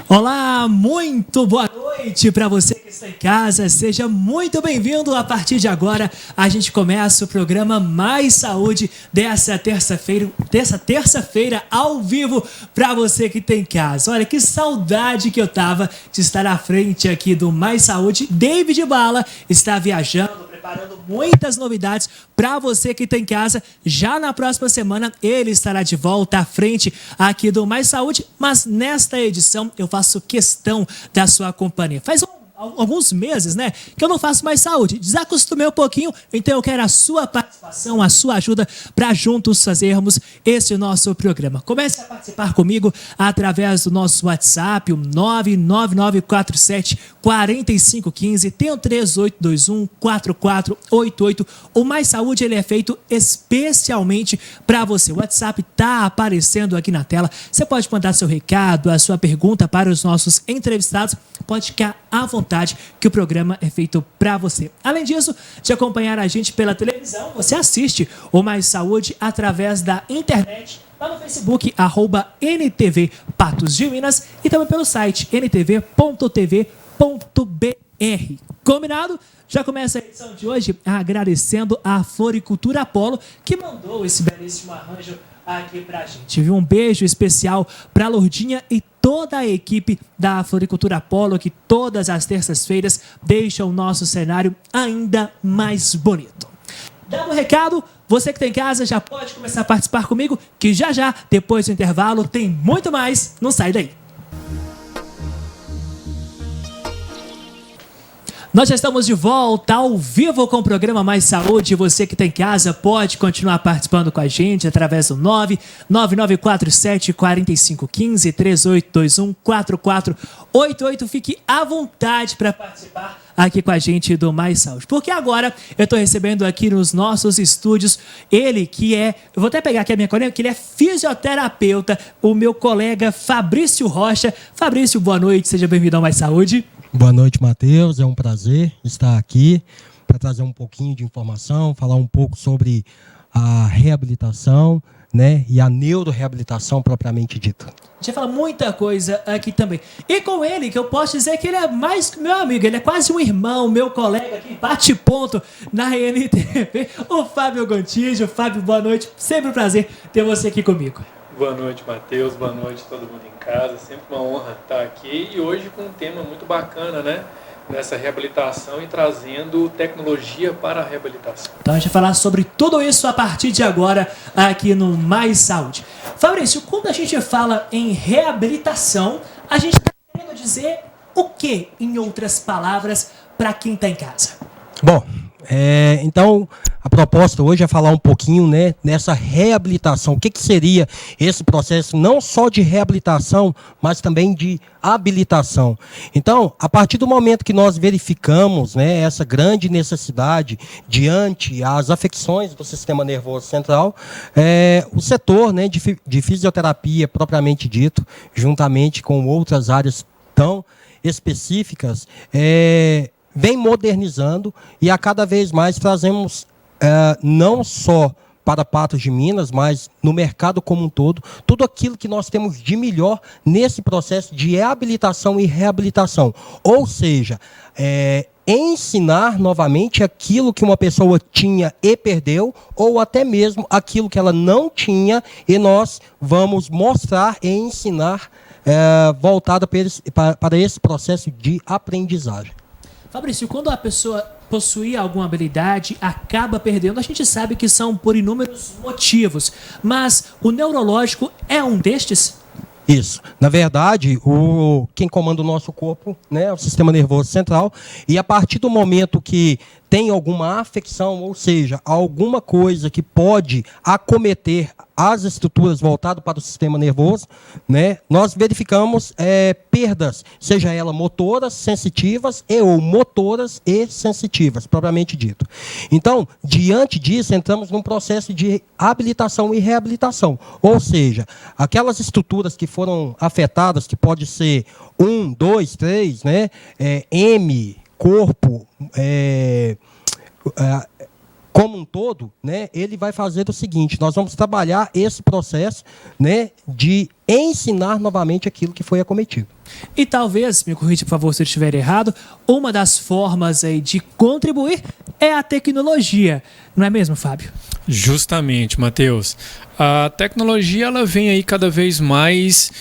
Olá, muito boa noite para você que está em casa, seja muito bem-vindo. A partir de agora, a gente começa o programa Mais Saúde dessa terça-feira ao vivo para você que está em casa. Olha, que saudade que eu tava de estar à frente aqui do Mais Saúde. David Bala está viajando, preparando muitas novidades para você que está em casa. Já na próxima semana ele estará de volta à frente aqui do Mais Saúde, mas nesta edição eu faço questão da sua companhia. Faz alguns meses, né, que eu não faço Mais Saúde. Desacostumei um pouquinho, então eu quero a sua participação, a sua ajuda para juntos fazermos esse nosso programa. Comece a participar comigo através do nosso WhatsApp, o 99947-4515, tem o 3821-4488. O Mais Saúde ele é feito especialmente para você. O WhatsApp está aparecendo aqui na tela. Você pode mandar seu recado, a sua pergunta para os nossos entrevistados. Pode ficar à vontade, que o programa é feito para você. Além disso, de acompanhar a gente pela televisão, você assiste o Mais Saúde através da internet, lá no Facebook, @NTV Patos de Minas, e também pelo site ntv.tv.br. Combinado? Já começa a edição de hoje agradecendo a Floricultura Apollo, que mandou esse belíssimo arranjo aqui pra gente. Um beijo especial pra Lourdinha e toda a equipe da Floricultura Apollo, que todas as terças-feiras deixa o nosso cenário ainda mais bonito. Dado o recado, você que tem em casa já pode começar a participar comigo, que já, depois do intervalo, tem muito mais. Não sai daí. Nós já estamos de volta ao vivo com o programa Mais Saúde. Você que está em casa pode continuar participando com a gente através do 99947-4515, 3821-4488. Fique à vontade para participar aqui com a gente do Mais Saúde. Porque agora eu estou recebendo aqui nos nossos estúdios ele que é, eu vou até pegar aqui a minha colega, que ele é fisioterapeuta, o meu colega Fabrício Rocha. Fabrício, boa noite, seja bem-vindo ao Mais Saúde. Boa noite, Matheus. É um prazer estar aqui para trazer um pouquinho de informação, falar um pouco sobre a reabilitação, né, e a neuroreabilitação propriamente dita. A gente fala muita coisa aqui também. E com ele, que eu posso dizer que ele é mais que meu amigo, ele é quase um irmão, meu colega aqui, bate ponto na NTV, o Fábio Gontijo. Fábio, boa noite. Sempre um prazer ter você aqui comigo. Boa noite, Matheus. Boa noite todo mundo em casa. Sempre uma honra estar aqui e hoje com um tema muito bacana, né? Nessa reabilitação e trazendo tecnologia para a reabilitação. Então a gente vai falar sobre tudo isso a partir de agora aqui no Mais Saúde. Fabrício, quando a gente fala em reabilitação, a gente está querendo dizer o que, em outras palavras, para quem está em casa? Bom, então a proposta hoje é falar um pouquinho, né, nessa reabilitação. O que seria esse processo não só de reabilitação, mas também de habilitação. Então, a partir do momento que nós verificamos, né, essa grande necessidade diante as afecções do sistema nervoso central, o setor, né, de fisioterapia propriamente dito, juntamente com outras áreas tão específicas, vem modernizando e a cada vez mais trazemos, não só para Patos de Minas, mas no mercado como um todo, tudo aquilo que nós temos de melhor nesse processo de reabilitação e reabilitação. Ou seja, ensinar novamente aquilo que uma pessoa tinha e perdeu, ou até mesmo aquilo que ela não tinha e nós vamos mostrar e ensinar voltada para esse processo de aprendizagem. Fabrício, quando a pessoa possui alguma habilidade, acaba perdendo, a gente sabe que são por inúmeros motivos, mas o neurológico é um destes? Isso. Na verdade, quem comanda o nosso corpo, né, é o sistema nervoso central, e a partir do momento que tem alguma afecção, ou seja, alguma coisa que pode acometer as estruturas voltadas para o sistema nervoso, né, nós verificamos perdas, seja ela motoras, sensitivas ou motoras e sensitivas, propriamente dito. Então, diante disso, entramos num processo de habilitação e reabilitação, ou seja, aquelas estruturas que foram afetadas, que pode ser 1, 2, 3, né, M, corpo, como um todo, né, ele vai fazer o seguinte: nós vamos trabalhar esse processo, né, de ensinar novamente aquilo que foi acometido. E talvez, me corrija por favor se eu estiver errado, uma das formas aí de contribuir é a tecnologia. Não é mesmo, Fábio? Justamente, Matheus. A tecnologia ela vem aí cada vez mais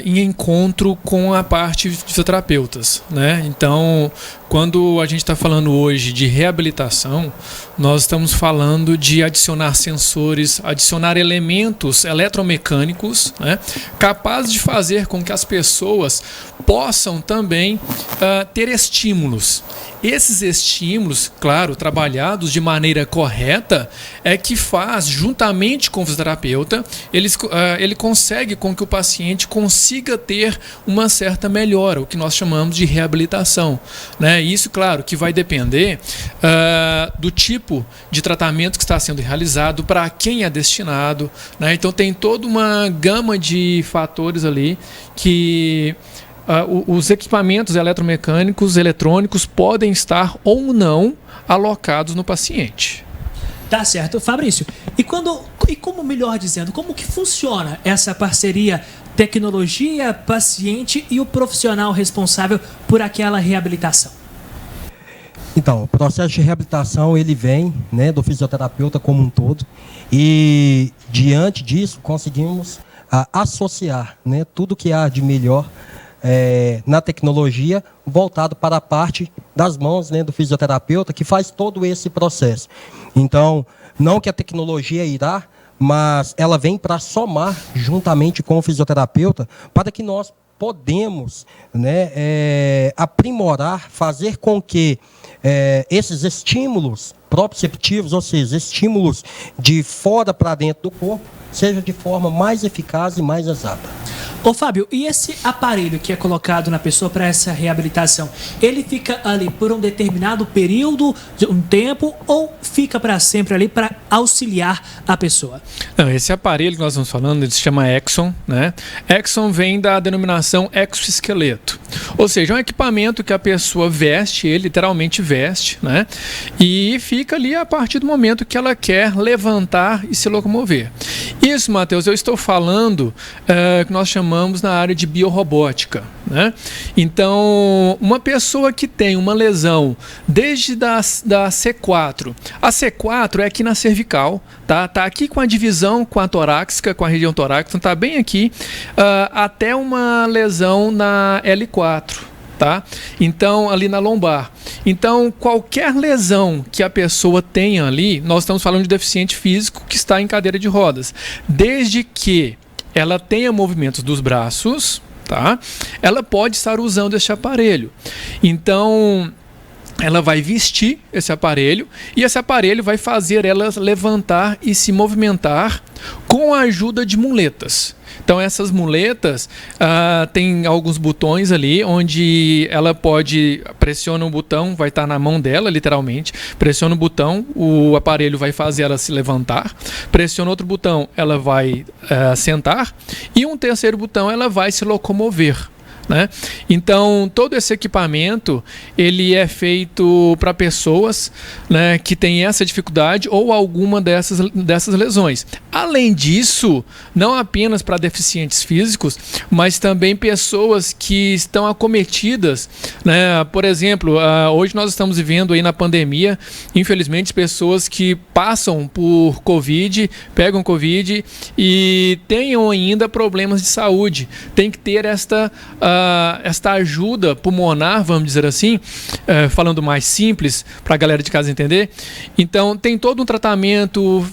em encontro com a parte de fisioterapeutas, né? Então, quando a gente está falando hoje de reabilitação, nós estamos falando de adicionar sensores, adicionar elementos eletromecânicos, né, capazes de fazer com que as pessoas possam também ter estímulos. Esses estímulos, claro, trabalhados de maneira correta, é que faz, juntamente com o fisioterapeuta, ele consegue com que o paciente consiga ter uma certa melhora, o que nós chamamos de reabilitação, né? Isso, claro, que vai depender do tipo de tratamento que está sendo realizado, para quem é destinado, né? Então tem toda uma gama de fatores ali que os equipamentos eletromecânicos, eletrônicos podem estar ou não alocados no paciente. Tá certo. Fabrício, e como melhor dizendo, como que funciona essa parceria tecnologia, paciente e o profissional responsável por aquela reabilitação? Então, o processo de reabilitação ele vem, né, do fisioterapeuta como um todo, e diante disso conseguimos associar, né, tudo que há de melhor na tecnologia voltado para a parte das mãos, né, do fisioterapeuta, que faz todo esse processo. Então, não que a tecnologia irá, mas ela vem para somar juntamente com o fisioterapeuta para que nós podemos, né, aprimorar, fazer com que esses estímulos proprioceptivos, ou seja, estímulos de fora para dentro do corpo, seja de forma mais eficaz e mais exata. Ô Fábio, e esse aparelho que é colocado na pessoa para essa reabilitação, ele fica ali por um determinado período, um tempo, ou fica para sempre ali para auxiliar a pessoa? Não, esse aparelho que nós estamos falando, ele se chama Exxon, né? Exxon vem da denominação exoesqueleto, ou seja, é um equipamento que a pessoa veste, ele literalmente veste, né? E fica ali a partir do momento que ela quer levantar e se locomover. Isso, Matheus, eu estou falando que nós chamamos na área de biorrobótica, né? Então, uma pessoa que tem uma lesão desde da C4, a C4 é aqui na cervical, tá aqui com a divisão com a torácica, com a região torácica, então tá bem aqui, até uma lesão na L4. Tá? Então, ali na lombar. Então, qualquer lesão que a pessoa tenha ali, nós estamos falando de deficiente físico que está em cadeira de rodas. Desde que ela tenha movimentos dos braços, tá? Ela pode estar usando este aparelho. Então, ela vai vestir esse aparelho e esse aparelho vai fazer ela levantar e se movimentar com a ajuda de muletas. Então essas muletas tem alguns botões ali onde ela pressiona um botão, vai estar na mão dela literalmente, pressiona o botão, o aparelho vai fazer ela se levantar, pressiona outro botão, ela vai sentar e um terceiro botão ela vai se locomover. Né? Então todo esse equipamento ele é feito para pessoas, né, que têm essa dificuldade ou alguma dessas lesões. Além disso, não apenas para deficientes físicos, mas também pessoas que estão acometidas, né? Por exemplo, hoje nós estamos vivendo aí na pandemia, infelizmente, pessoas que passam por Covid, pegam Covid e tenham ainda problemas de saúde. Tem que ter esta ajuda pulmonar, vamos dizer assim, falando mais simples para a galera de casa entender. Então tem todo um tratamento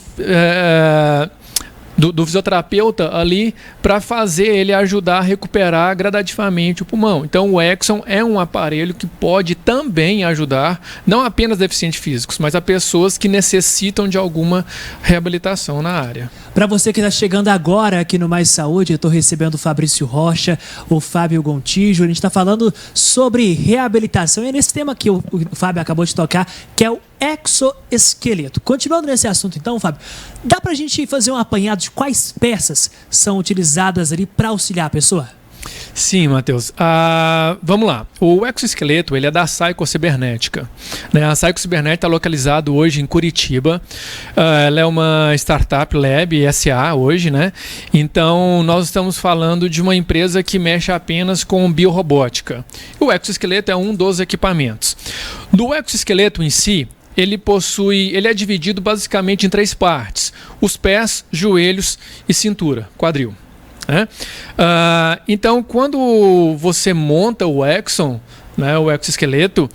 do fisioterapeuta ali para fazer ele ajudar a recuperar gradativamente o pulmão. Então o Exxon é um aparelho que pode também ajudar não apenas deficientes físicos, mas a pessoas que necessitam de alguma reabilitação na área. Para você que está chegando agora aqui no Mais Saúde, eu estou recebendo o Fabrício Rocha, o Fábio Gontijo. A gente está falando sobre reabilitação e é nesse tema que o Fábio acabou de tocar, que é o exoesqueleto. Continuando nesse assunto então, Fábio, dá para a gente fazer um apanhado de quais peças são utilizadas ali para auxiliar a pessoa? Sim, Matheus. Vamos lá. O exoesqueleto ele é da Cycle Cibernética. Né? A Cycle Cibernética está localizada hoje em Curitiba. Ela é uma startup lab SA hoje, né? Então, nós estamos falando de uma empresa que mexe apenas com biorrobótica. O exoesqueleto é um dos equipamentos. Do exoesqueleto em si, ele é dividido basicamente em 3 partes: os pés, joelhos e cintura, quadril. Então, quando você monta o Exxon, né, o exoesqueleto,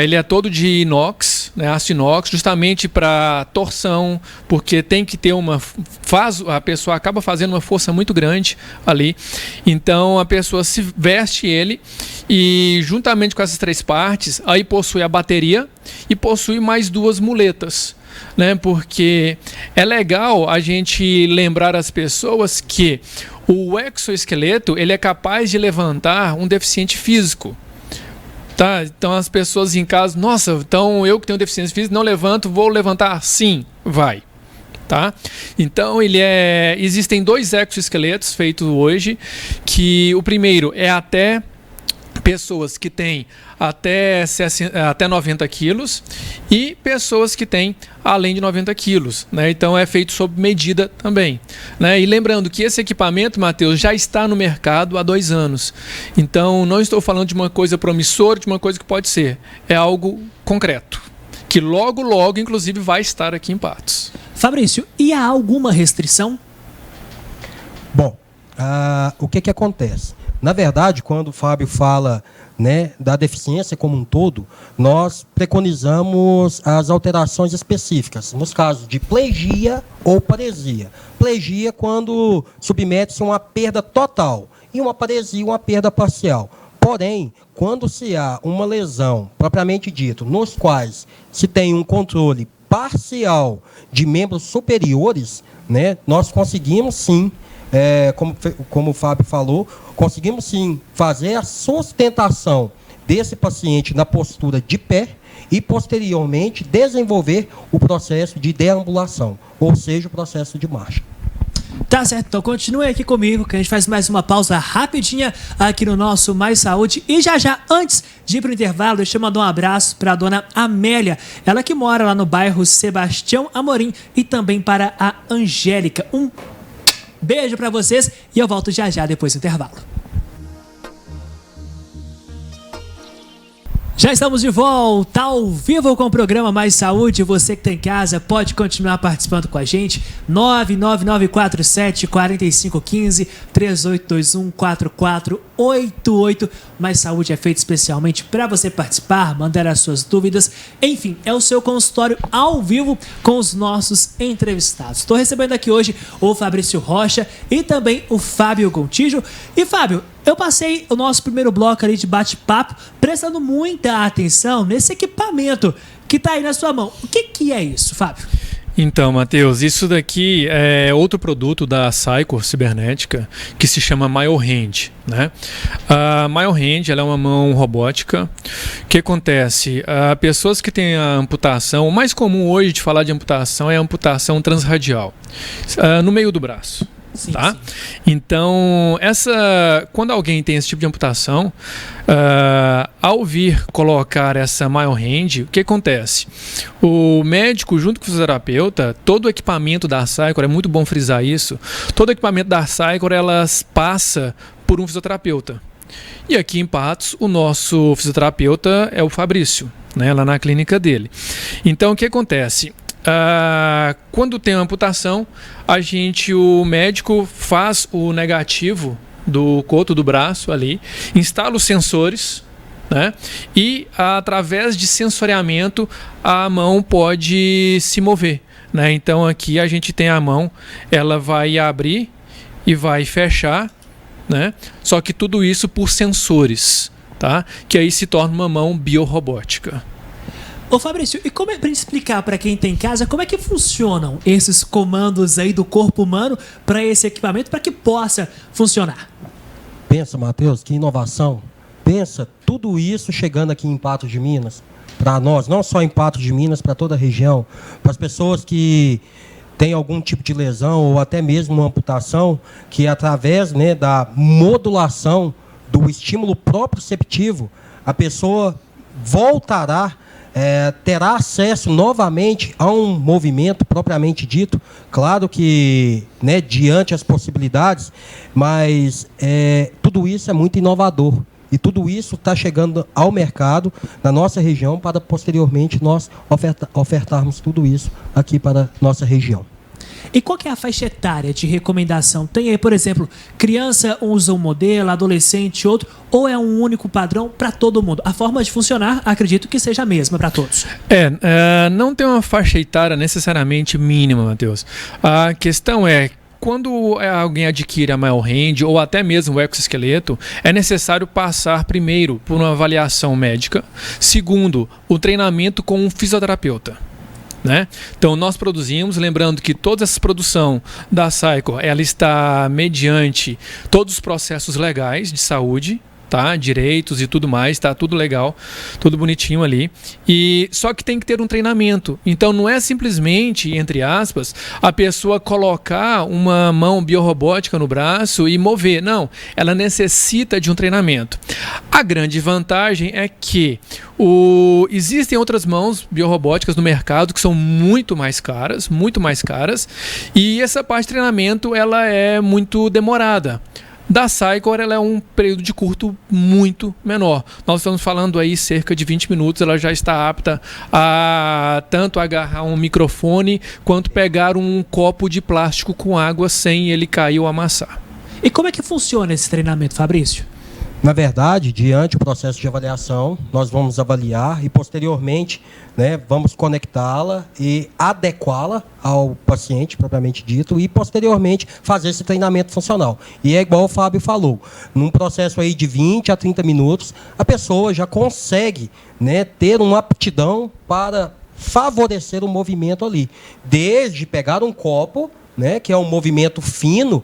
ele é todo de inox, né, aço inox, justamente para torção, porque tem que ter a pessoa acaba fazendo uma força muito grande ali. Então a pessoa se veste ele e juntamente com essas 3 partes, aí possui a bateria e possui mais 2 muletas. Né, porque é legal a gente lembrar as pessoas que o exoesqueleto ele é capaz de levantar um deficiente físico. Tá? Então as pessoas em casa, nossa, então eu que tenho deficiência física não levanto, vou levantar? Sim, vai. Tá? Então existem 2 exoesqueletos feitos hoje, que o primeiro é até pessoas que têm até 90 quilos e pessoas que têm além de 90 quilos. Né? Então é feito sob medida também. Né? E lembrando que esse equipamento, Matheus, já está no mercado há 2 anos. Então não estou falando de uma coisa promissora, de uma coisa que pode ser. É algo concreto, que logo, logo, inclusive, vai estar aqui em Patos. Fabrício, e há alguma restrição? Bom, o que acontece? Na verdade, quando o Fábio fala, né, da deficiência como um todo, nós preconizamos as alterações específicas, nos casos de plegia ou paresia. Plegia quando submete-se a uma perda total e uma paresia, uma perda parcial. Porém, quando se há uma lesão, propriamente dito, nos quais se tem um controle parcial de membros superiores, né, nós conseguimos sim, como o Fábio falou, conseguimos sim fazer a sustentação desse paciente na postura de pé e, posteriormente, desenvolver o processo de deambulação, ou seja, o processo de marcha. Tá certo, então continue aqui comigo, que a gente faz mais uma pausa rapidinha aqui no nosso Mais Saúde. E já, antes de ir para o intervalo, deixa eu mandar um abraço para a dona Amélia, ela que mora lá no bairro Sebastião Amorim, e também para a Angélica. Um beijo para vocês e eu volto já depois do intervalo. Já estamos de volta ao vivo com o programa Mais Saúde. Você que está em casa pode continuar participando com a gente. 99947-4515, 3821-4488. Mais Saúde é feito especialmente para você participar, mandar as suas dúvidas. Enfim, é o seu consultório ao vivo com os nossos entrevistados. Estou recebendo aqui hoje o Fabrício Rocha e também o Fábio Gontijo. E Fábio, eu passei o nosso primeiro bloco ali de bate-papo prestando muita atenção nesse equipamento que está aí na sua mão. O que é isso, Fábio? Então, Matheus, isso daqui é outro produto da Cycle Cibernética que se chama MyoHand, né? A MyoHand, ela é uma mão robótica. O que acontece? Pessoas que têm a amputação, o mais comum hoje de falar de amputação é a amputação transradial, no meio do braço. Sim, tá? sim. Então, quando alguém tem esse tipo de amputação, ao vir colocar essa MyoHand, o que acontece? O médico, junto com o fisioterapeuta, todo o equipamento da Cycle, é muito bom frisar isso, todo o equipamento da Cycle, elas passa por um fisioterapeuta. E aqui em Patos, o nosso fisioterapeuta é o Fabrício, né, lá na clínica dele. Então, o que acontece? Quando tem uma amputação, o médico faz o negativo do coto do braço ali, instala os sensores, né? E através de sensoriamento a mão pode se mover, né? Então aqui a gente tem a mão, ela vai abrir e vai fechar, né? Só que tudo isso por sensores, tá? Que aí se torna uma mão biorrobótica. Ô Fabrício, e como é pra gente explicar para quem tem em casa como é que funcionam esses comandos aí do corpo humano para esse equipamento para que possa funcionar? Pensa, Matheus, que inovação. Pensa tudo isso chegando aqui em Patos de Minas, para nós, não só em Patos de Minas, para toda a região, para as pessoas que tem algum tipo de lesão ou até mesmo uma amputação, que através, né, da modulação do estímulo proprioceptivo, a pessoa voltará, terá acesso novamente a um movimento propriamente dito. Claro que, né, diante as possibilidades, mas tudo isso é muito inovador. E tudo isso está chegando ao mercado, na nossa região, para posteriormente nós ofertarmos tudo isso aqui para a nossa região. E qual que é a faixa etária de recomendação? Tem aí, por exemplo, criança usa um modelo, adolescente outro, ou é um único padrão para todo mundo? A forma de funcionar, acredito que seja a mesma para todos. Não tem uma faixa etária necessariamente mínima, Matheus. A questão é, quando alguém adquire a maior hand ou até mesmo o exoesqueleto, é necessário passar primeiro por uma avaliação médica, segundo, o treinamento com um fisioterapeuta. Né? Então nós produzimos, lembrando que toda essa produção da Cycle, ela está mediante todos os processos legais de saúde, tá? Direitos e tudo mais, tá tudo legal, tudo bonitinho ali. E só que tem que ter um treinamento. Então não é simplesmente, entre aspas, a pessoa colocar uma mão biorrobótica no braço e mover. Não, ela necessita de um treinamento. A grande vantagem é que existem outras mãos biorrobóticas no mercado que são muito mais caras, e essa parte de treinamento ela é muito demorada. Da Cycle, ela é um período de curto muito menor. Nós estamos falando aí cerca de 20 minutos, ela já está apta a tanto agarrar um microfone quanto pegar um copo de plástico com água sem ele cair ou amassar. E como é que funciona esse treinamento, Fabrício? Na verdade, diante do processo de avaliação, nós vamos avaliar e posteriormente, né, vamos conectá-la e adequá-la ao paciente, propriamente dito, e posteriormente fazer esse treinamento funcional. E é igual o Fábio falou, num processo aí de 20 a 30 minutos, a pessoa já consegue, né, ter uma aptidão para favorecer o movimento ali. Desde pegar um copo, né, que é um movimento fino,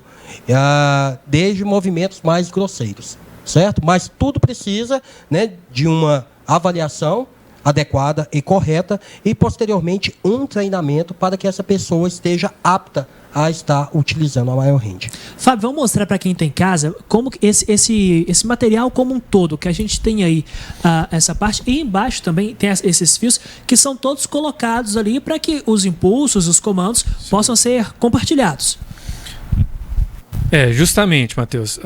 desde movimentos mais grosseiros. Certo? Mas tudo precisa, né, de uma avaliação adequada e correta e, posteriormente, um treinamento para que essa pessoa esteja apta a estar utilizando a maior hand. Fábio, vamos mostrar para quem está em casa como esse material como um todo, que a gente tem aí essa parte, e embaixo também tem esses fios que são todos colocados ali para que os impulsos, os comandos possam ser compartilhados. Justamente, Matheus.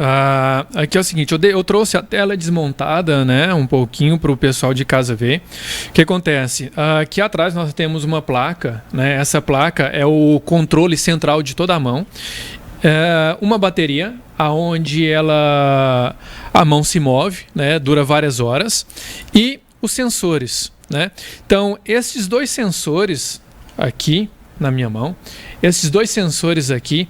Aqui é o seguinte, eu trouxe a tela desmontada, né, um pouquinho para o pessoal de casa ver. O que acontece? Aqui atrás nós temos uma placa, né, essa placa é o controle central de toda a mão. Uma bateria, onde a mão se move, né, dura várias horas, e os sensores. Né? Então, esses dois sensores aqui, na minha mão, esses dois sensores aqui,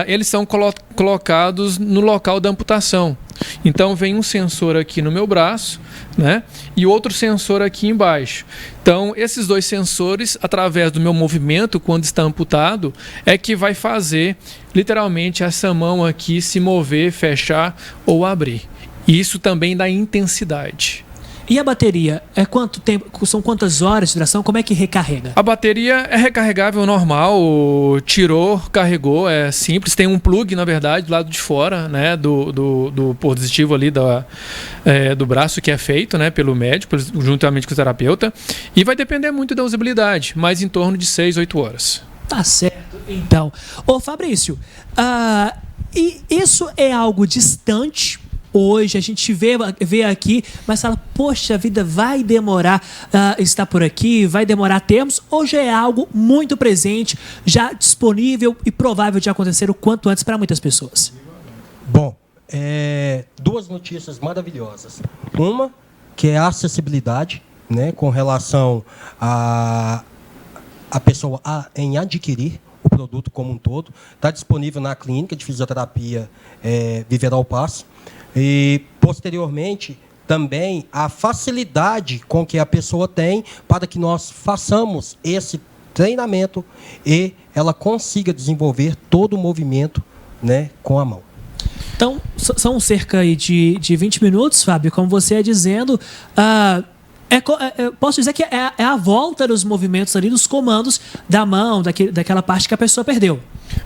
eles são colocados no local da amputação. Então vem um sensor aqui no meu braço, né, e outro sensor aqui embaixo. Então esses dois sensores, através do meu movimento quando está amputado, é que vai fazer literalmente essa mão aqui se mover, fechar ou abrir. E isso também dá intensidade. E a bateria, quanto tempo? São quantas horas de duração? Como é que recarrega? A bateria é recarregável normal, tirou, carregou, é simples. Tem um plug, na verdade, do lado de fora, né, do positivo ali do braço, que é feito, né, pelo médico, juntamente com o terapeuta. E vai depender muito da usabilidade, mas em torno de 6, 8 horas. Tá certo, então. Ô Fabrício, e isso é algo distante? Hoje a gente vê aqui, mas fala, poxa vida, vai demorar estar por aqui, vai demorar termos, ou já é algo muito presente, já disponível e provável de acontecer o quanto antes para muitas pessoas? Bom, duas notícias maravilhosas. Uma, que é a acessibilidade, né, com relação a pessoa em adquirir o produto como um todo. Está disponível na clínica de fisioterapia Viveral Passo. E, posteriormente, também a facilidade com que a pessoa tem para que nós façamos esse treinamento e ela consiga desenvolver todo o movimento, né, com a mão. Então, são cerca de 20 minutos, Fábio, como você é dizendo, Posso dizer que é a volta dos movimentos ali, dos comandos da mão, daquela parte que a pessoa perdeu.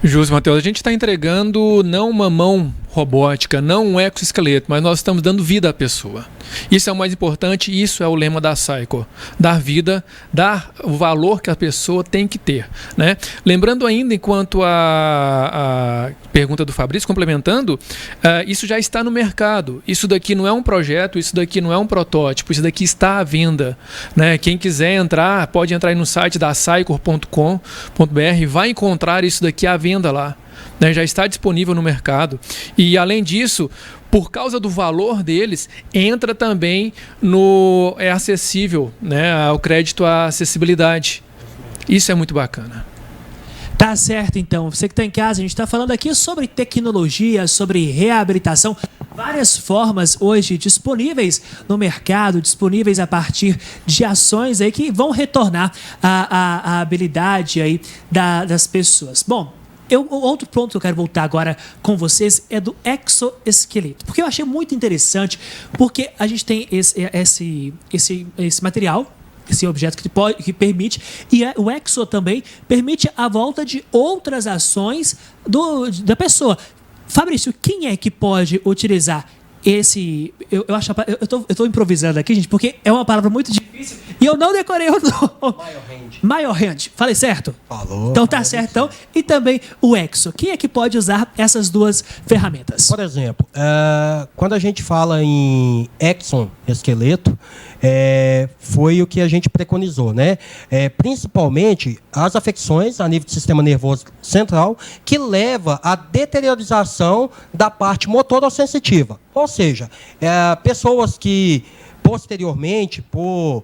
Justo, Matheus. A gente está entregando não uma mão robótica, não um exoesqueleto, mas nós estamos dando vida à pessoa. Isso é o mais importante e isso é o lema da Cycle. Dar vida, dar o valor que a pessoa tem que ter, né? Lembrando ainda, enquanto a pergunta do Fabrício, complementando, isso já está no mercado. Isso daqui não é um projeto, isso daqui não é um protótipo, isso daqui está à venda, né? Quem quiser entrar, pode entrar aí no site da cycle.com.br, vai encontrar isso daqui à venda lá. Né, já está disponível no mercado. E além disso, por causa do valor deles, entra também é acessível, né, ao crédito à acessibilidade. Isso é muito bacana. Tá certo, então. Você que está em casa, a gente está falando aqui sobre tecnologia, sobre reabilitação. Várias formas hoje disponíveis no mercado, disponíveis a partir de ações aí que vão retornar a habilidade aí das pessoas. Bom, outro ponto que eu quero voltar agora com vocês é do exoesqueleto, porque eu achei muito interessante, porque a gente tem esse material, esse objeto que permite, e o exo também permite a volta de outras ações da pessoa. Fabrício, quem é que pode utilizar esse... Eu tô improvisando aqui, gente, porque é uma palavra muito difícil e eu não decorei o nome. Maior Hand. Falei certo? Falou. Então tá certo. Então. E também o exo. Quem é que pode usar essas duas ferramentas? Por exemplo, quando a gente fala em exoesqueleto, foi o que a gente preconizou, né? Principalmente as afecções a nível do sistema nervoso central, que leva à deteriorização da parte motora-sensitiva. Ou seja, pessoas que posteriormente, por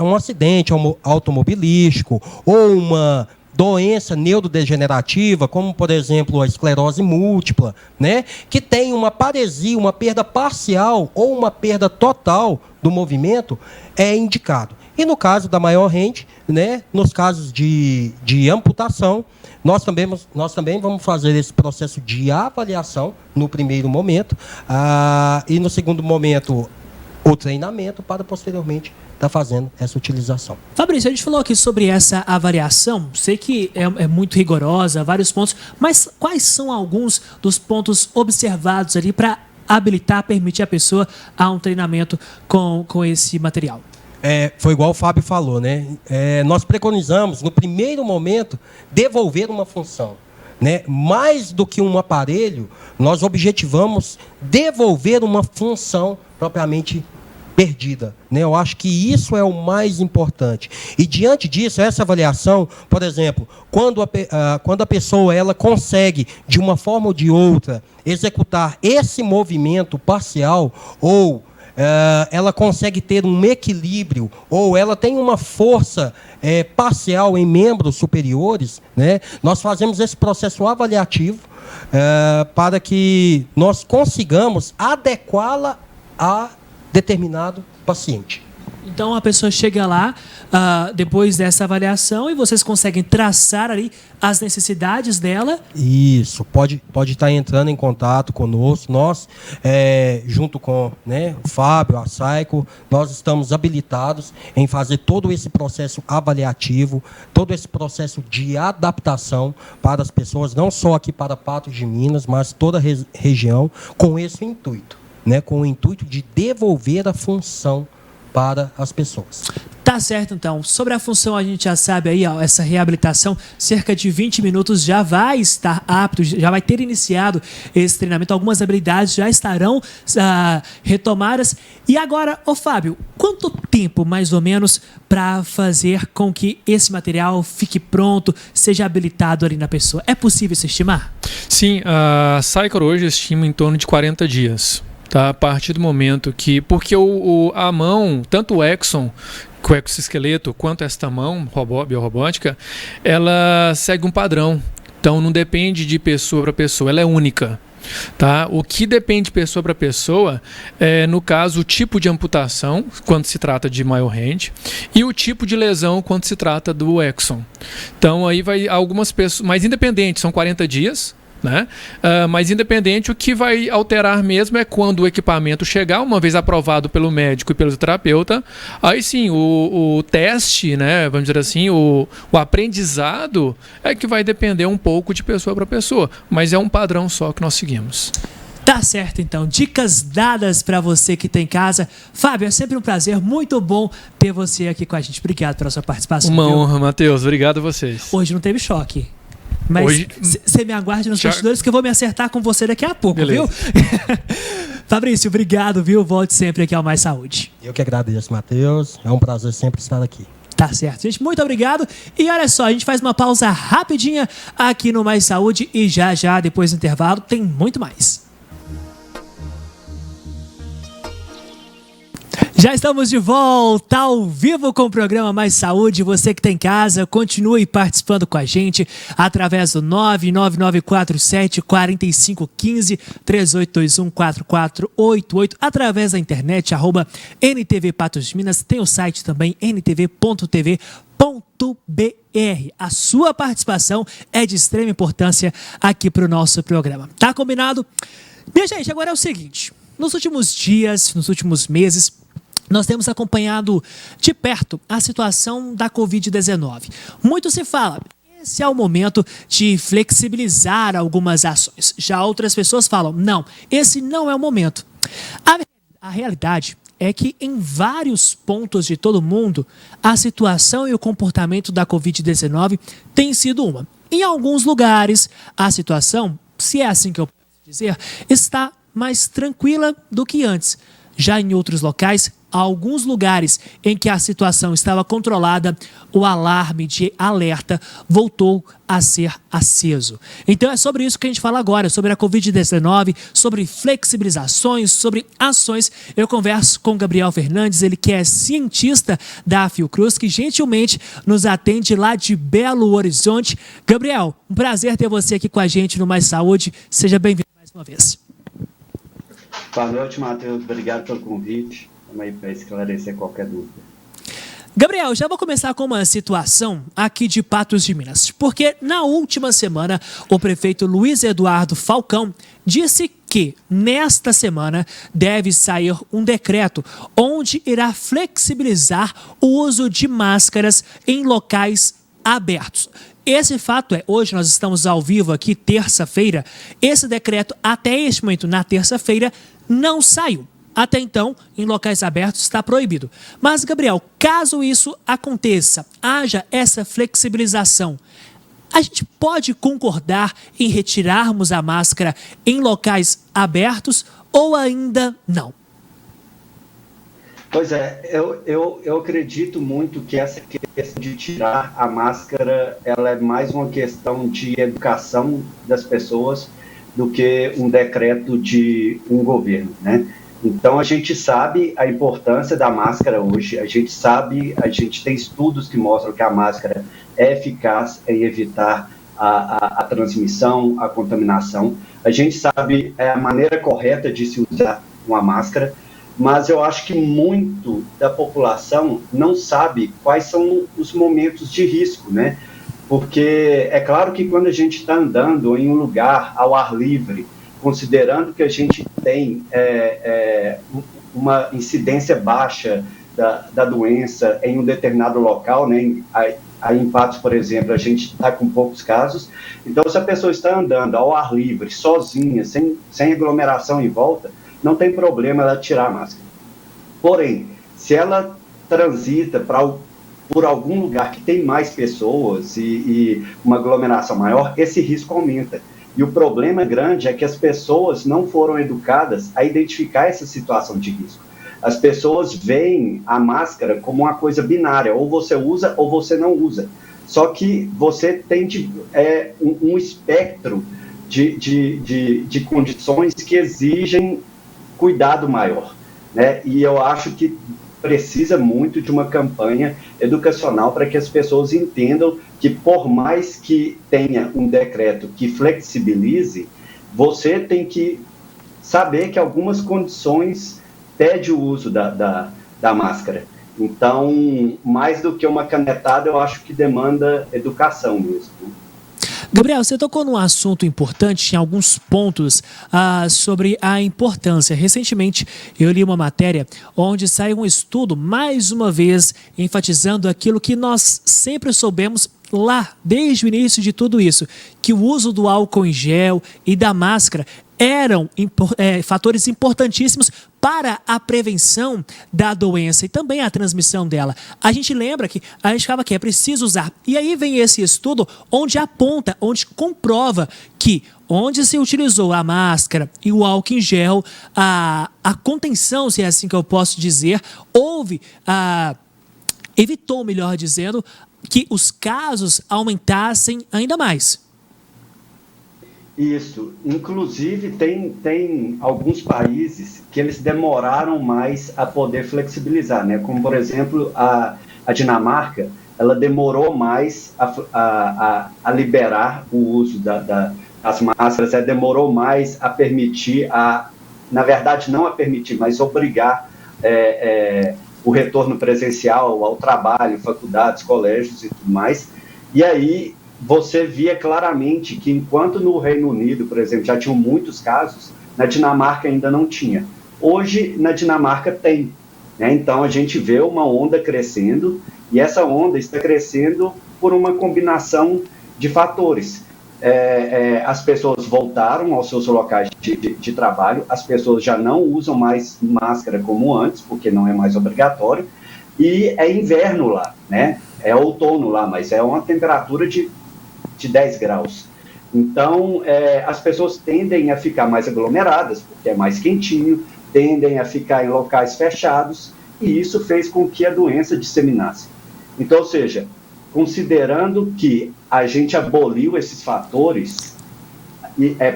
um acidente automobilístico ou uma doença neurodegenerativa, como, por exemplo, a esclerose múltipla, né, que tem uma paresia, uma perda parcial ou uma perda total do movimento, é indicado. E no caso da maior hand, né, nos casos de amputação, nós também vamos fazer esse processo de avaliação no primeiro momento e no segundo momento o treinamento para posteriormente estar fazendo essa utilização. Fabrício, a gente falou aqui sobre essa avaliação, sei que é muito rigorosa, vários pontos, mas quais são alguns dos pontos observados ali para habilitar, permitir a pessoa a um treinamento com esse material? Foi igual o Fábio falou, né? Nós preconizamos, no primeiro momento, devolver uma função. Né? Mais do que um aparelho, nós objetivamos devolver uma função propriamente perdida, né? Eu acho que isso é o mais importante. E diante disso, essa avaliação, por exemplo, quando a pessoa ela consegue, de uma forma ou de outra, executar esse movimento parcial ou ela consegue ter um equilíbrio ou ela tem uma força parcial em membros superiores, né? Nós fazemos esse processo avaliativo para que nós consigamos adequá-la a determinado paciente. Então a pessoa chega lá depois dessa avaliação e vocês conseguem traçar ali as necessidades dela. Isso, pode estar entrando em contato conosco. Nós, junto com, né, o Fábio, a Cycle, nós estamos habilitados em fazer todo esse processo avaliativo, todo esse processo de adaptação para as pessoas, não só aqui para Patos de Minas, mas toda a região, com esse intuito, né, com o intuito de devolver a função para as pessoas. Tá certo, então. Sobre a função, a gente já sabe aí, ó, essa reabilitação, cerca de 20 minutos já vai estar apto, já vai ter iniciado esse treinamento. Algumas habilidades já estarão retomadas. E agora, ô Fábio, quanto tempo, mais ou menos, para fazer com que esse material fique pronto, seja habilitado ali na pessoa? É possível se estimar? Sim, a Cycle hoje estima em torno de 40 dias. Tá? A partir do momento que... Porque a mão, tanto o Exxon, o exoesqueleto, quanto esta mão biorrobótica, ela segue um padrão. Então não depende de pessoa para pessoa, ela é única. Tá? O que depende de pessoa para pessoa é, no caso, o tipo de amputação, quando se trata de maior hand, e o tipo de lesão, quando se trata do Exxon. Então aí vai algumas pessoas, mas independente, são 40 dias. né? Mas independente, o que vai alterar mesmo é quando o equipamento chegar, uma vez aprovado pelo médico e pelo terapeuta, aí sim, o teste, né, vamos dizer assim, o aprendizado é que vai depender um pouco de pessoa para pessoa, mas é um padrão só que nós seguimos. Tá certo, então. Dicas dadas para você que tem em casa. Fábio, é sempre um prazer, muito bom ter você aqui com a gente. Obrigado pela sua participação. Uma honra, Matheus. Obrigado a vocês. Hoje não teve choque. Mas você me aguarde nos bastidores que eu vou me acertar com você daqui a pouco, beleza, viu? Fabrício, obrigado, viu? Volte sempre aqui ao Mais Saúde. Eu que agradeço, Matheus. É um prazer sempre estar aqui. Tá certo, gente. Muito obrigado. E olha só, a gente faz uma pausa rapidinha aqui no Mais Saúde e já, depois do intervalo, tem muito mais. Já estamos de volta ao vivo com o programa Mais Saúde. Você que está em casa, continue participando com a gente através do 99947-4515, 3821-4488, através da internet, @NTV Patos de Minas. Tem o site também, ntv.tv.br. A sua participação é de extrema importância aqui para o nosso programa. Tá combinado? Minha gente, agora é o seguinte. Nos últimos dias, nos últimos meses, nós temos acompanhado de perto a situação da Covid-19. Muito se fala, esse é o momento de flexibilizar algumas ações. Já outras pessoas falam, não, esse não é o momento. A realidade é que em vários pontos de todo o mundo, a situação e o comportamento da Covid-19 tem sido uma. Em alguns lugares, a situação, se é assim que eu posso dizer, está mais tranquila do que antes. Já em outros locais, alguns lugares em que a situação estava controlada, o alarme de alerta voltou a ser aceso. Então é sobre isso que a gente fala agora, sobre a Covid-19, sobre flexibilizações, sobre ações. Eu converso com o Gabriel Fernandes, ele que é cientista da Fiocruz, que gentilmente nos atende lá de Belo Horizonte. Gabriel, um prazer ter você aqui com a gente no Mais Saúde. Seja bem-vindo mais uma vez. Boa noite, Matheus. Obrigado pelo convite. Vamos aí para esclarecer qualquer dúvida. Gabriel, já vou começar com uma situação aqui de Patos de Minas, porque na última semana o prefeito Luiz Eduardo Falcão disse que nesta semana deve sair um decreto onde irá flexibilizar o uso de máscaras em locais abertos. Esse fato é, hoje nós estamos ao vivo aqui, terça-feira, esse decreto até este momento, na terça-feira, não saiu. Até então, em locais abertos está proibido. Mas, Gabriel, caso isso aconteça, haja essa flexibilização, a gente pode concordar em retirarmos a máscara em locais abertos ou ainda não? Pois é, eu acredito muito que essa questão de tirar a máscara, ela é mais uma questão de educação das pessoas do que um decreto de um governo, né? Então, a gente sabe a importância da máscara hoje, a gente tem estudos que mostram que a máscara é eficaz em evitar a transmissão, a contaminação. A gente sabe a maneira correta de se usar uma máscara, mas eu acho que muito da população não sabe quais são os momentos de risco, né? Porque é claro que quando a gente está andando em um lugar ao ar livre, considerando que a gente tem uma incidência baixa da doença em um determinado local, né? Aí em Patos, por exemplo, a gente está com poucos casos. Então, se a pessoa está andando ao ar livre, sozinha, sem aglomeração em volta, não tem problema ela tirar a máscara. Porém, se ela transita por algum lugar que tem mais pessoas e uma aglomeração maior, esse risco aumenta. E o problema grande é que as pessoas não foram educadas a identificar essa situação de risco. As pessoas veem a máscara como uma coisa binária, ou você usa ou você não usa. Só que você tem um espectro de condições que exigem cuidado maior, né? E eu acho que precisa muito de uma campanha educacional para que as pessoas entendam que, por mais que tenha um decreto que flexibilize, você tem que saber que algumas condições pede o uso da máscara. Então, mais do que uma canetada, eu acho que demanda educação mesmo. Gabriel, você tocou num assunto importante, em alguns pontos sobre a importância. Recentemente, eu li uma matéria onde saiu um estudo, mais uma vez, enfatizando aquilo que nós sempre soubemos lá, desde o início de tudo isso, que o uso do álcool em gel e da máscara eram fatores importantíssimos para a prevenção da doença e também a transmissão dela. A gente lembra que a gente falava que é preciso usar. E aí vem esse estudo onde aponta, onde comprova que onde se utilizou a máscara e o álcool em gel, a contenção, se é assim que eu posso dizer, evitou, melhor dizendo, que os casos aumentassem ainda mais. Isso. Inclusive, tem alguns países que eles demoraram mais a poder flexibilizar, né? Como, por exemplo, a Dinamarca, ela demorou mais a liberar o uso das máscaras, demorou mais a permitir, na verdade, não a permitir, mas obrigar o retorno presencial ao trabalho, faculdades, colégios e tudo mais. E aí você via claramente que enquanto no Reino Unido, por exemplo, já tinham muitos casos, na Dinamarca ainda não tinha. Hoje, na Dinamarca tem, né? Então a gente vê uma onda crescendo, e essa onda está crescendo por uma combinação de fatores. As pessoas voltaram aos seus locais de trabalho, as pessoas já não usam mais máscara como antes, porque não é mais obrigatório, e é inverno lá, né? É outono lá, mas é uma temperatura de 10 graus. Então, as pessoas tendem a ficar mais aglomeradas, porque é mais quentinho, tendem a ficar em locais fechados, e isso fez com que a doença disseminasse. Então, ou seja, considerando que a gente aboliu esses fatores,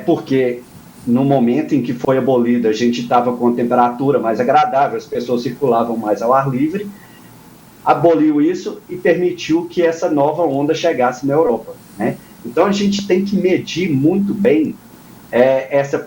porque no momento em que foi abolido, a gente estava com a temperatura mais agradável, as pessoas circulavam mais ao ar livre, aboliu isso e permitiu que essa nova onda chegasse na Europa, né? Então a gente tem que medir muito bem essa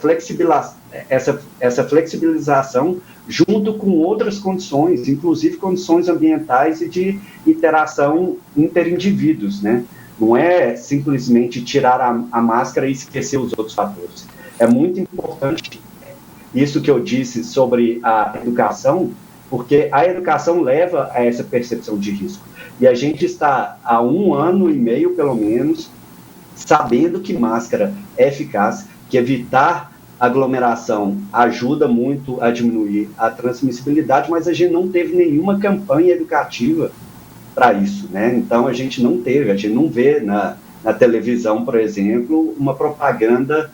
flexibilização junto com outras condições, inclusive condições ambientais e de interação interindivíduos, né? Não é simplesmente tirar a máscara e esquecer os outros fatores. É muito importante isso que eu disse sobre a educação, porque a educação leva a essa percepção de risco. E a gente está há 1 ano e meio, pelo menos, sabendo que máscara é eficaz, que evitar aglomeração ajuda muito a diminuir a transmissibilidade, mas a gente não teve nenhuma campanha educativa para isso, né? Então a gente não vê na televisão, por exemplo, uma propaganda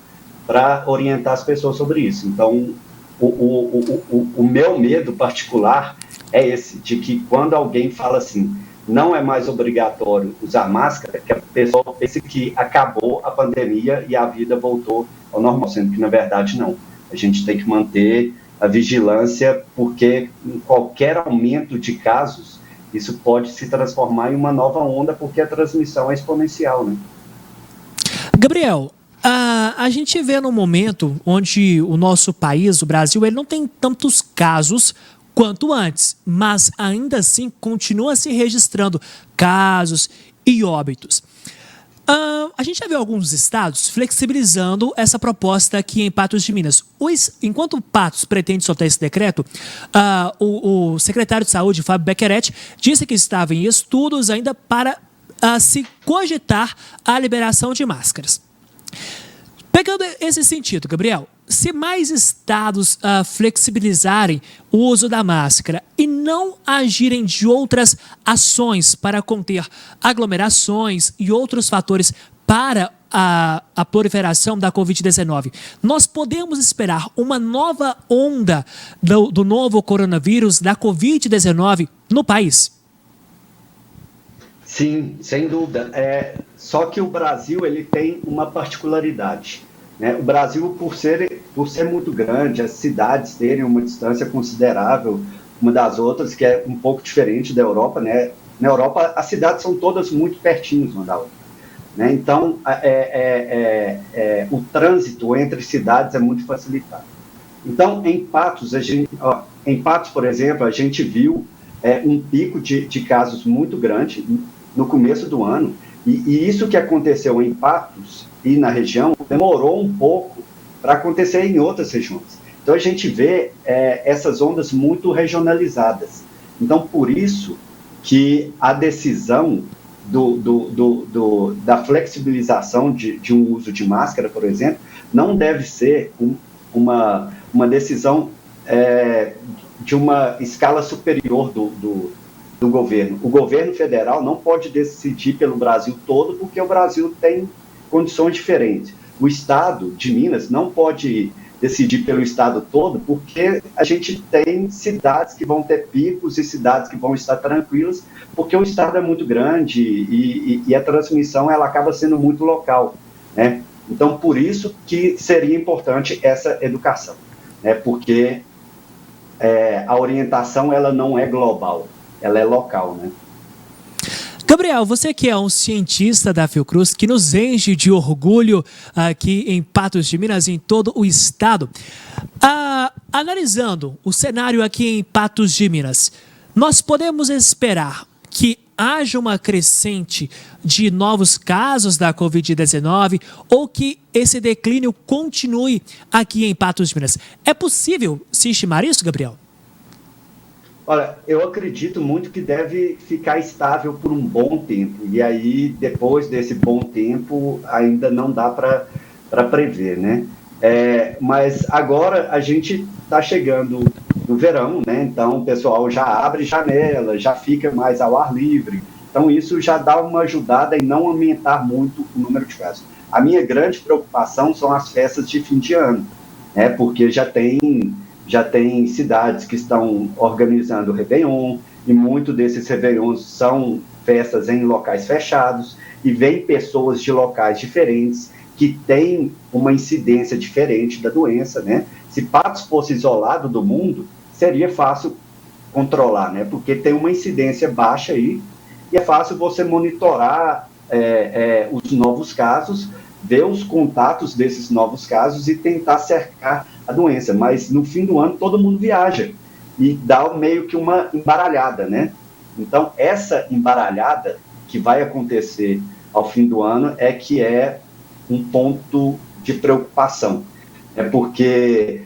para orientar as pessoas sobre isso. Então, o meu medo particular é esse, de que quando alguém fala assim, não é mais obrigatório usar máscara, que a pessoa pense que acabou a pandemia e a vida voltou ao normal, sendo que, na verdade, não. A gente tem que manter a vigilância, porque em qualquer aumento de casos, isso pode se transformar em uma nova onda, porque a transmissão é exponencial, né? Gabriel, a gente vê num momento onde o nosso país, o Brasil, ele não tem tantos casos quanto antes, mas ainda assim continua se registrando casos e óbitos. A gente já viu alguns estados flexibilizando essa proposta aqui em Patos de Minas. Enquanto Patos pretende soltar esse decreto, o secretário de Saúde, Fábio Becquerete, disse que estava em estudos ainda para se cogitar a liberação de máscaras. Pegando esse sentido, Gabriel, se mais estados flexibilizarem o uso da máscara e não agirem de outras ações para conter aglomerações e outros fatores para a proliferação da Covid-19, nós podemos esperar uma nova onda do novo coronavírus, da Covid-19, no país? Sim, sem dúvida. Só que o Brasil ele tem uma particularidade, né? O Brasil, por ser muito grande, as cidades terem uma distância considerável uma das outras, que é um pouco diferente da Europa, né? Na Europa, as cidades são todas muito pertinhas uma da outra, né? Então, o trânsito entre cidades é muito facilitado. Então, em Patos, por exemplo, a gente viu um pico de casos muito grande no começo do ano, E isso que aconteceu em Patos e na região demorou um pouco para acontecer em outras regiões. Então, a gente vê essas ondas muito regionalizadas. Então, por isso que a decisão da flexibilização de um uso de máscara, por exemplo, não deve ser uma decisão de uma escala superior do governo. O governo federal não pode decidir pelo Brasil todo, porque o Brasil tem condições diferentes. O Estado de Minas não pode decidir pelo Estado todo, porque a gente tem cidades que vão ter picos e cidades que vão estar tranquilas, porque o Estado é muito grande e a transmissão ela acaba sendo muito local, né? Então, por isso que seria importante essa educação, né? Porque a orientação ela não é global, ela é local, né? Gabriel, você que é um cientista da Fiocruz, que nos enche de orgulho aqui em Patos de Minas e em todo o estado. Analisando o cenário aqui em Patos de Minas, nós podemos esperar que haja uma crescente de novos casos da Covid-19 ou que esse declínio continue aqui em Patos de Minas. É possível se estimar isso, Gabriel? Olha, eu acredito muito que deve ficar estável por um bom tempo. E aí, depois desse bom tempo, ainda não dá para prever, né? Mas agora a gente está chegando no verão, né? Então o pessoal já abre janela, já fica mais ao ar livre. Então isso já dá uma ajudada em não aumentar muito o número de casos. A minha grande preocupação são as festas de fim de ano, né? Porque já tem cidades que estão organizando o Réveillon, e muitos desses Réveillons são festas em locais fechados, e vem pessoas de locais diferentes, que têm uma incidência diferente da doença, né? Se Patos fosse isolado do mundo, seria fácil controlar, né? Porque tem uma incidência baixa aí, e é fácil você monitorar os novos casos, ver os contatos desses novos casos e tentar cercar a doença, mas no fim do ano todo mundo viaja e dá meio que uma embaralhada, né? Então, essa embaralhada que vai acontecer ao fim do ano é um ponto de preocupação, porque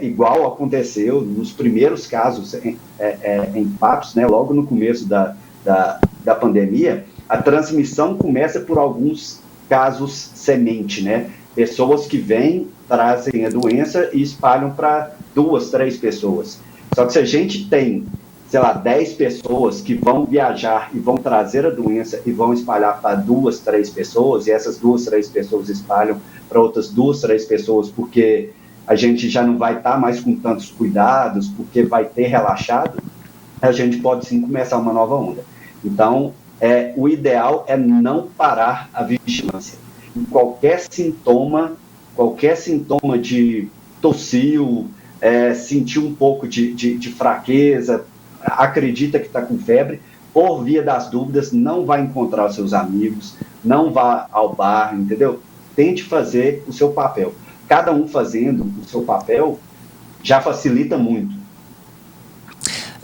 igual aconteceu nos primeiros casos em Patos, né? Logo no começo da pandemia, a transmissão começa por alguns casos semente, né? Pessoas que vêm, trazem a doença e espalham para 2, 3 pessoas. Só que se a gente tem, sei lá, 10 pessoas que vão viajar e vão trazer a doença e vão espalhar para 2, 3 pessoas, e essas 2, 3 pessoas espalham para outras 2, 3 pessoas, porque a gente já não vai estar mais com tantos cuidados, porque vai ter relaxado, a gente pode sim começar uma nova onda. Então, o ideal é não parar a vigilância. Em qualquer sintoma de tossiu, sentir um pouco de fraqueza, acredita que está com febre, por via das dúvidas, não vai encontrar os seus amigos, não vá ao bar, entendeu? Tente fazer o seu papel. Cada um fazendo o seu papel já facilita muito.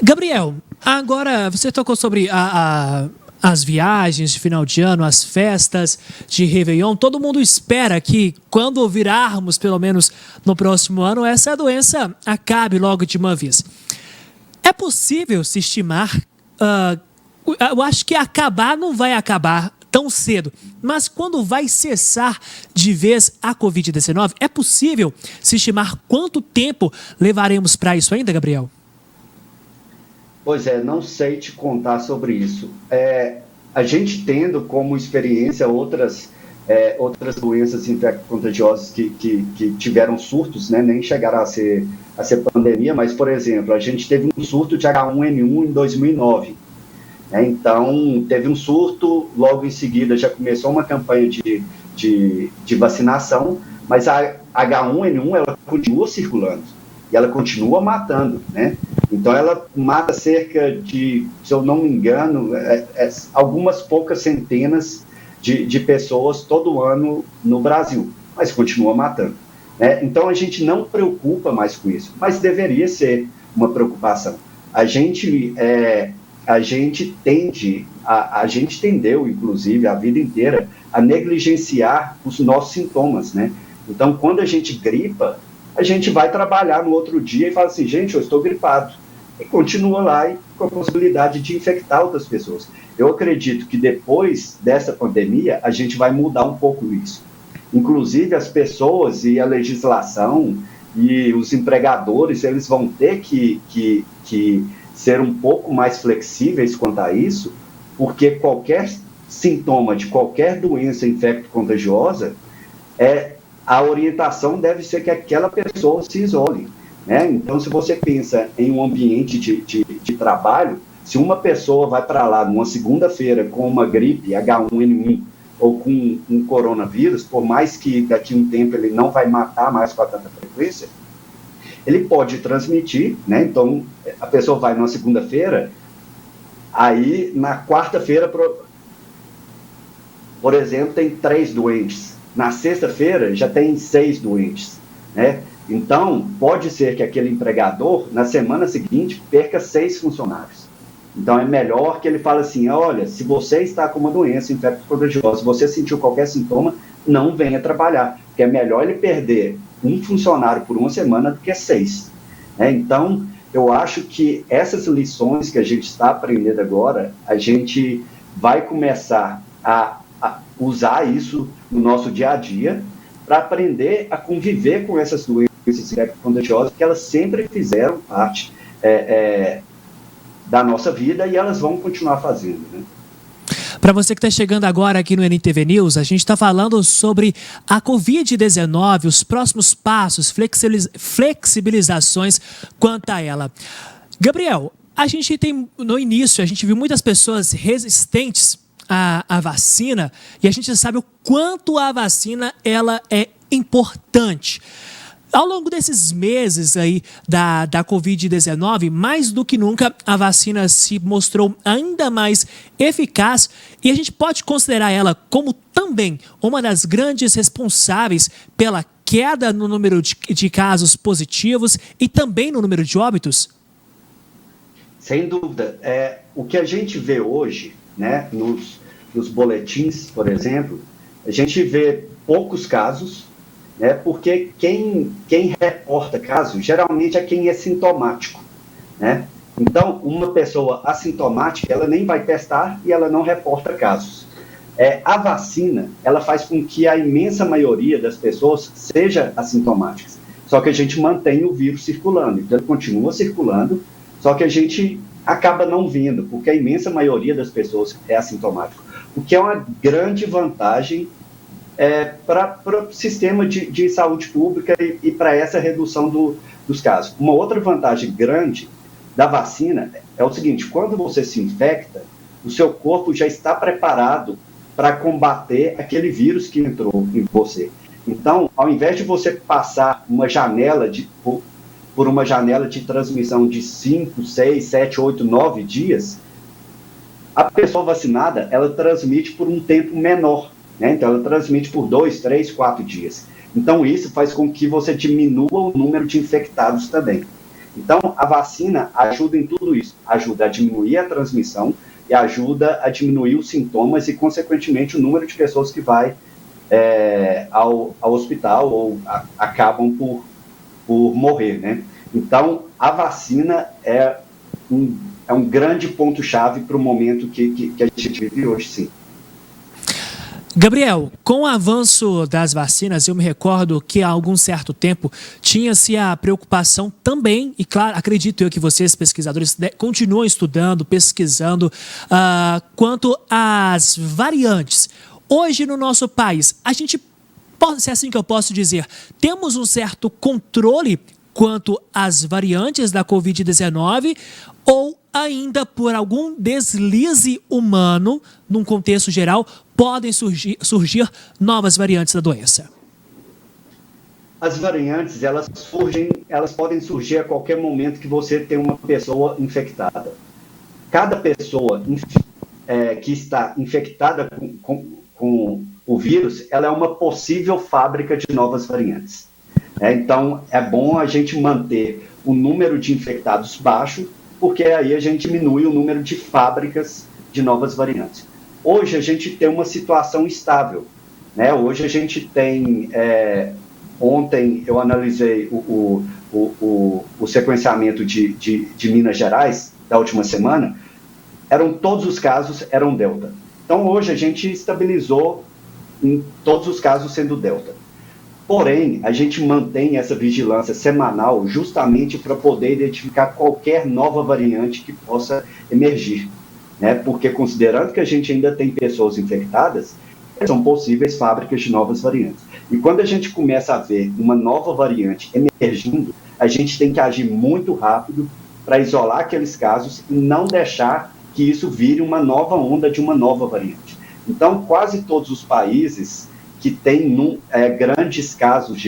Gabriel, agora você tocou sobre as viagens de final de ano, as festas de Réveillon. Todo mundo espera que, quando virarmos, pelo menos no próximo ano, essa doença acabe logo de uma vez. É possível se estimar, eu acho que acabar não vai acabar tão cedo, mas quando vai cessar de vez a Covid-19, é possível se estimar quanto tempo levaremos para isso ainda, Gabriel? Pois não sei te contar sobre isso. A gente tendo como experiência outras doenças infecto-contagiosas que tiveram surtos, né, nem chegaram a ser pandemia, mas, por exemplo, a gente teve um surto de H1N1 em 2009. Então, teve um surto, logo em seguida já começou uma campanha de vacinação, mas a H1N1 ela continua circulando e ela continua matando, né? Então, ela mata cerca de, se eu não me engano, algumas poucas centenas de pessoas todo ano no Brasil, mas continua matando, né? Então, a gente não preocupa mais com isso, mas deveria ser uma preocupação. A gente a gente tendeu, inclusive, a vida inteira, a negligenciar os nossos sintomas, né? Então, quando a gente gripa, a gente vai trabalhar no outro dia e fala assim, gente, eu estou gripado. E continua lá e com a possibilidade de infectar outras pessoas. Eu acredito que depois dessa pandemia, a gente vai mudar um pouco isso. Inclusive, as pessoas e a legislação e os empregadores, eles vão ter que ser um pouco mais flexíveis quanto a isso, porque qualquer sintoma de qualquer doença infecto-contagiosa, a orientação deve ser que aquela pessoa se isole, né? Então, se você pensa em um ambiente de trabalho, se uma pessoa vai para lá numa segunda-feira com uma gripe H1N1 ou com um coronavírus, por mais que daqui a um tempo ele não vai matar mais com tanta frequência, ele pode transmitir, né? Então, a pessoa vai numa segunda-feira, aí na quarta-feira, por exemplo, tem 3 doentes. Na sexta-feira já tem 6 doentes, né? Então, pode ser que aquele empregador, na semana seguinte, perca 6 funcionários. Então, é melhor que ele fale assim, olha, se você está com uma doença infecto-contagiosa, se você sentiu qualquer sintoma, não venha trabalhar, porque é melhor ele perder um funcionário por uma semana do que 6. Né? Então, eu acho que essas lições que a gente está aprendendo agora, a gente vai começar a usar isso no nosso dia a dia para aprender a conviver com essas doenças infecto-contagiosas, que elas sempre fizeram parte da nossa vida e elas vão continuar fazendo, né? Para você que está chegando agora aqui no NTV News, a gente está falando sobre a Covid-19, os próximos passos, flexibilizações quanto a ela. Gabriel, a gente tem, no início, a gente viu muitas pessoas resistentes à vacina e a gente sabe o quanto a vacina ela é importante. Ao longo desses meses aí da Covid-19, mais do que nunca, a vacina se mostrou ainda mais eficaz e a gente pode considerar ela como também uma das grandes responsáveis pela queda no número de casos positivos e também no número de óbitos? Sem dúvida. O que a gente vê hoje, né, nos boletins, por exemplo, a gente vê poucos casos, né, porque quem reporta casos geralmente é quem é sintomático, né? Então, uma pessoa assintomática, ela nem vai testar e ela não reporta casos. A vacina, ela faz com que a imensa maioria das pessoas seja assintomática, só que a gente mantém o vírus circulando, então ele continua circulando, só que a gente acaba não vendo, porque a imensa maioria das pessoas é assintomático, o que é uma grande vantagem para o sistema de saúde pública e para essa redução dos casos. Uma outra vantagem grande da vacina é o seguinte: quando você se infecta, o seu corpo já está preparado para combater aquele vírus que entrou em você. Então, ao invés de você passar uma janela por uma janela de transmissão de 5, 6, 7, 8, 9 dias, a pessoa vacinada, ela transmite por um tempo menor. Né? Então, ela transmite por 2, 3, 4 dias. Então, isso faz com que você diminua o número de infectados também. Então, a vacina ajuda em tudo isso. Ajuda a diminuir a transmissão e ajuda a diminuir os sintomas e, consequentemente, o número de pessoas que vai ao hospital ou acabam por morrer, né? Então, a vacina é um grande ponto-chave para o momento que a gente vive hoje, sim. Gabriel, com o avanço das vacinas, eu me recordo que há algum certo tempo tinha-se a preocupação também, e claro, acredito eu que vocês, pesquisadores, continuam estudando, pesquisando, quanto às variantes. Hoje, no nosso país, a gente, se é assim que eu posso dizer, temos um certo controle quanto às variantes da Covid-19 ou ainda por algum deslize humano, num contexto geral, podem surgir novas variantes da doença? As variantes, elas podem surgir a qualquer momento que você tem uma pessoa infectada. Cada pessoa que está infectada com o vírus, ela é uma possível fábrica de novas variantes. Então, é bom a gente manter o número de infectados baixo, porque aí a gente diminui o número de fábricas de novas variantes. Hoje a gente tem uma situação estável, né? Hoje a gente tem, ontem eu analisei o sequenciamento de Minas Gerais, da última semana, todos os casos eram Delta. Então hoje a gente estabilizou em todos os casos sendo Delta. Porém, a gente mantém essa vigilância semanal justamente para poder identificar qualquer nova variante que possa emergir, né? Porque considerando que a gente ainda tem pessoas infectadas, são possíveis fábricas de novas variantes. E quando a gente começa a ver uma nova variante emergindo, a gente tem que agir muito rápido para isolar aqueles casos e não deixar que isso vire uma nova onda de uma nova variante. Então, quase todos os países que têm grandes casos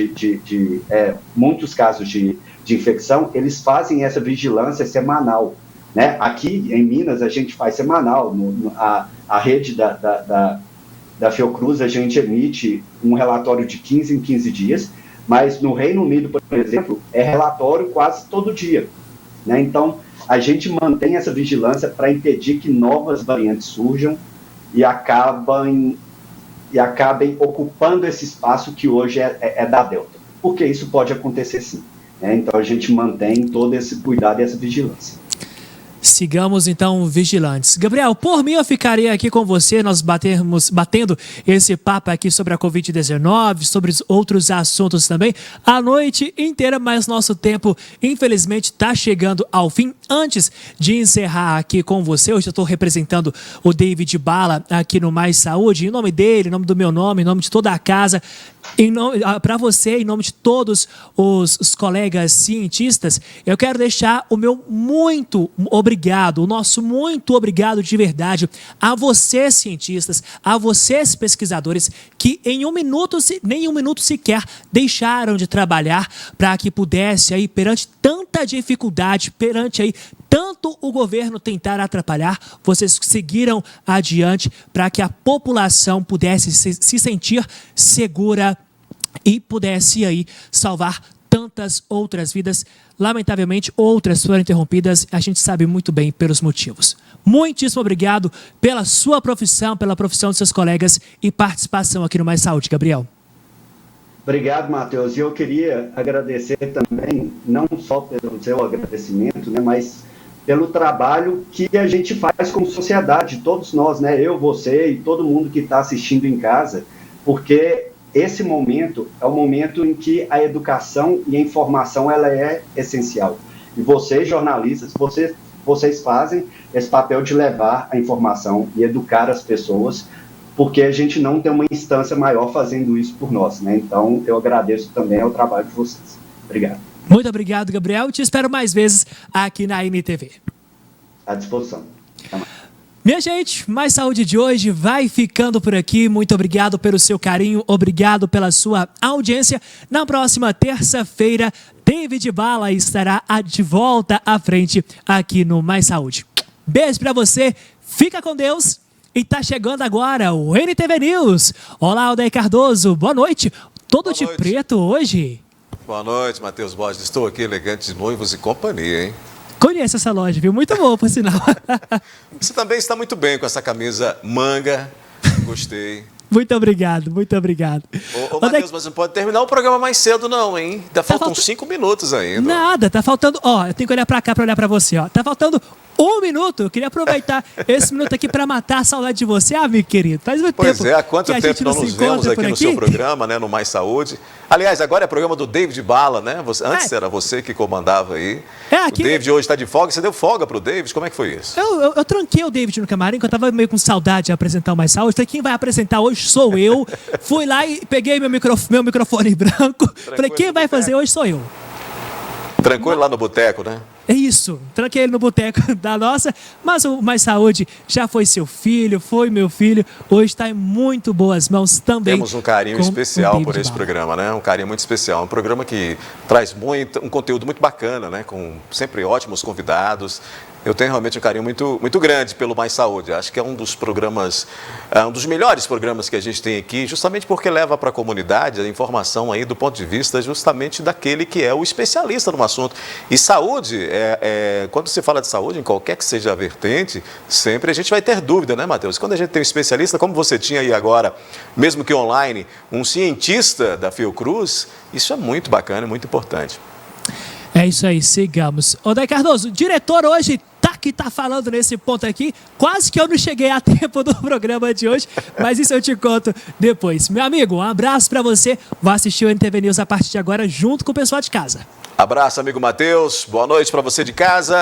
muitos casos de infecção, eles fazem essa vigilância semanal, né? Aqui em Minas a gente faz semanal, a rede da Fiocruz a gente emite um relatório de 15 em 15 dias, mas no Reino Unido, por exemplo, é relatório quase todo dia, né? Então, a gente mantém essa vigilância para impedir que novas variantes surjam e acabem ocupando esse espaço que hoje é da Delta. Porque isso pode acontecer sim, né? Então a gente mantém todo esse cuidado e essa vigilância. Sigamos, então, vigilantes. Gabriel, por mim eu ficaria aqui com você, nós batendo esse papo aqui sobre a Covid-19, sobre outros assuntos também, a noite inteira, mas nosso tempo, infelizmente, está chegando ao fim. Antes de encerrar aqui com você, hoje eu estou representando o David Bala aqui no Mais Saúde, em nome dele, em nome do meu nome, em nome de toda a casa, para você, em nome de todos os colegas cientistas, eu quero deixar o meu muito obrigado, o nosso muito obrigado de verdade a vocês cientistas, a vocês pesquisadores que nem um minuto sequer deixaram de trabalhar para que pudesse aí, perante tanta dificuldade, perante aí tanto o governo tentar atrapalhar, vocês seguiram adiante para que a população pudesse se sentir segura e pudesse aí salvar tantas outras vidas. Lamentavelmente, outras foram interrompidas, a gente sabe muito bem pelos motivos. Muitíssimo obrigado pela sua profissão, pela profissão de seus colegas e participação aqui no Mais Saúde, Gabriel. Obrigado, Matheus. E eu queria agradecer também, não só pelo seu agradecimento, né, mas pelo trabalho que a gente faz como sociedade, todos nós, né, eu, você e todo mundo que está assistindo em casa, porque esse momento é o momento em que a educação e a informação ela é essencial. E vocês, jornalistas, vocês fazem esse papel de levar a informação e educar as pessoas, porque a gente não tem uma instância maior fazendo isso por nós, né? Então, eu agradeço também ao trabalho de vocês. Obrigado. Muito obrigado, Gabriel. Te espero mais vezes aqui na NTV. À disposição. Até mais. Minha gente, Mais Saúde de hoje vai ficando por aqui. Muito obrigado pelo seu carinho, obrigado pela sua audiência. Na próxima terça-feira, David Bala estará de volta à frente aqui no Mais Saúde. Beijo pra você, fica com Deus. E tá chegando agora o NTV News. Olá, Aldair Cardoso, boa noite. Todo de preto hoje. Boa noite, Matheus Borges. Estou aqui elegante de Noivos e Companhia, hein? Conheço essa loja, viu? Muito boa, por sinal. Você também está muito bem com essa camisa manga. Gostei. Muito obrigado, muito obrigado. Ô Matheus, mas não pode terminar o programa mais cedo não, hein? Ainda faltam 5 minutos ainda. Nada, tá faltando... Ó, eu tenho que olhar pra cá pra olhar pra você, ó. Tá faltando 1 minuto. Eu queria aproveitar esse minuto aqui pra matar a saudade de você, amigo querido. Faz muito tempo. Pois é, há quanto tempo não nos vemos aqui no seu programa, né? No Mais Saúde. Aliás, agora é programa do David Bala, né? Antes era você que comandava aí. Aqui... O David hoje está de folga. Você deu folga pro David? Como é que foi isso? Eu tranquei o David no camarim, que eu tava meio com saudade de apresentar o Mais Saúde. Então quem vai apresentar hoje sou eu. Fui lá e peguei meu microfone branco. Falei, quem vai fazer hoje sou eu. Trancou ele lá no boteco, né? É isso, tranquei ele no boteco da nossa, mas o Mais Saúde já foi seu filho, foi meu filho, hoje está em muito boas mãos também. Temos um carinho especial por esse programa, né? Um carinho muito especial, um programa que traz um conteúdo muito bacana, né? Com sempre ótimos convidados. eu tenho realmente um carinho muito grande pelo Mais Saúde. Acho que é um dos programas, um dos melhores programas que a gente tem aqui, justamente porque leva para a comunidade a informação aí do ponto de vista justamente daquele que é o especialista no assunto. E saúde, quando se fala de saúde, em qualquer que seja a vertente, sempre a gente vai ter dúvida, né, Matheus? Quando a gente tem um especialista, como você tinha aí agora, mesmo que online, um cientista da Fiocruz, isso é muito bacana, muito importante. É isso aí, sigamos. Odair Cardoso, o diretor hoje tá falando nesse ponto aqui. Quase que eu não cheguei a tempo do programa de hoje, mas isso eu te conto depois. Meu amigo, um abraço para você. Vou assistir o NTV News a partir de agora junto com o pessoal de casa. Abraço, amigo Matheus. Boa noite para você de casa.